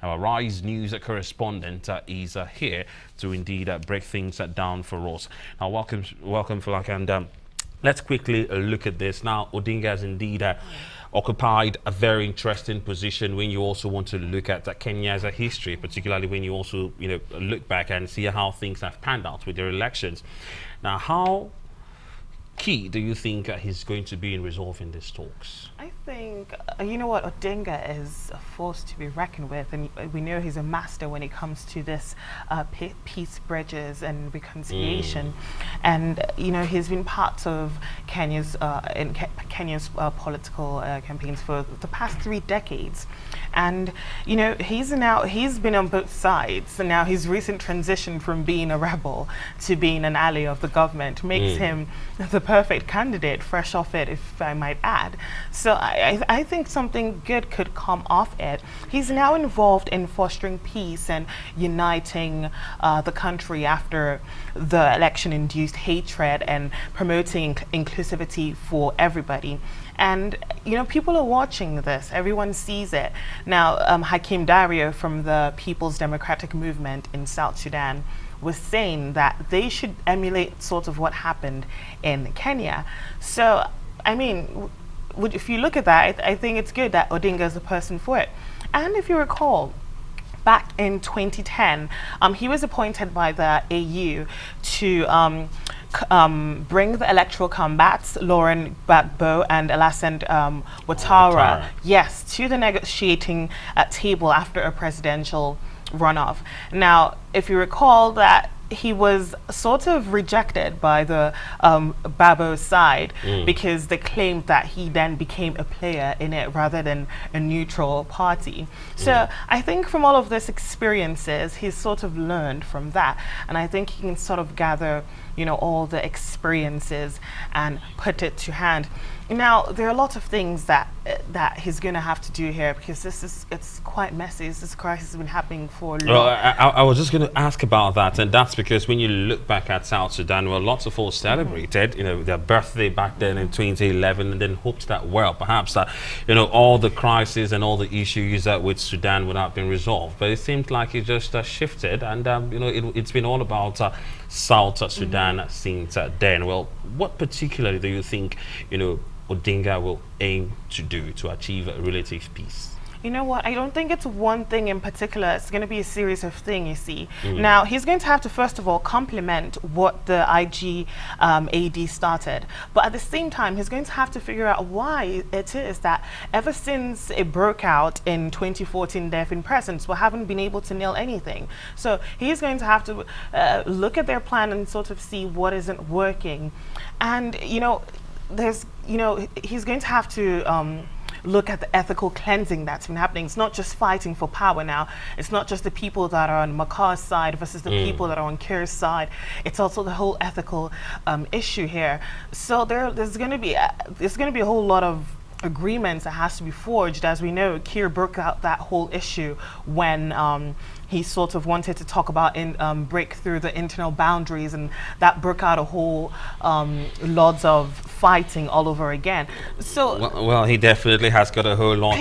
Our Rise News correspondent is here to indeed break things down for us. Now, welcome, Folake, and let's quickly look at this. Now, Odinga has indeed occupied a very interesting position when you also want to look at Kenya's history, particularly when you also look back and see how things have panned out with their elections. Now, how key do you think he's going to be in resolving these talks? I think, you know what, Odinga is a force to be reckoned with, and we know he's a master when it comes to this peace bridges and reconciliation. And he's been part of Kenya's political campaigns for the past 3 decades, and he's been on both sides. And now his recent transition from being a rebel to being an ally of the government makes him the perfect candidate, fresh off it, if I might add. So I think something good could come off it. He's now involved in fostering peace and uniting the country after the election-induced hatred and promoting inclusivity for everybody. And people are watching this. Everyone sees it now. Hakim Dario from the People's Democratic Movement in South Sudan was saying that they should emulate sort of what happened in Kenya. So, I mean, if you look at that, I think it's good that Odinga is the person for it. And if you recall, back in 2010, he was appointed by the AU to bring the electoral combats, Lauren Gbagbo and Alassane Ouattara, yes, to the negotiating table after a presidential runoff. Now, if you recall that he was sort of rejected by the Gbagbo side because they claimed that he then became a player in it rather than a neutral party. So I think from all of these experiences, he's sort of learned from that, and I think he can sort of gather all the experiences and put it to hand. Now, there are a lot of things that he's going to have to do here, because it's quite messy. This crisis has been happening for a long. Well, I was just going to ask about that, and that's because when you look back at South Sudan, where lots of us celebrated, their birthday back then in 2011, and then hoped that, well, perhaps that, all the crises and all the issues with Sudan would have been resolved. But it seemed like it just shifted, and it's been all about South Sudan since then. Well, what particularly do you think, Odinga will aim to do to achieve a relative peace? You know what? I don't think it's one thing in particular. It's going to be a series of things, you see. Now, he's going to have to, first of all, complement what the AD started. But at the same time, he's going to have to figure out why it is that ever since it broke out in 2014, they've been present, but haven't been able to nail anything. So he's going to have to look at their plan and sort of see what isn't working. And, he's going to have to look at the ethical cleansing that's been happening. It's not just fighting for power now. It's not just the people that are on Makar's side versus the people that are on Kir's side. It's also the whole ethical issue here. So there's going to be a whole lot of agreements that has to be forged. As we know, Kir broke out that whole issue when he sort of wanted to talk about break through the internal boundaries, and that broke out a whole lots of fighting all over again. So well, he definitely has got a whole lot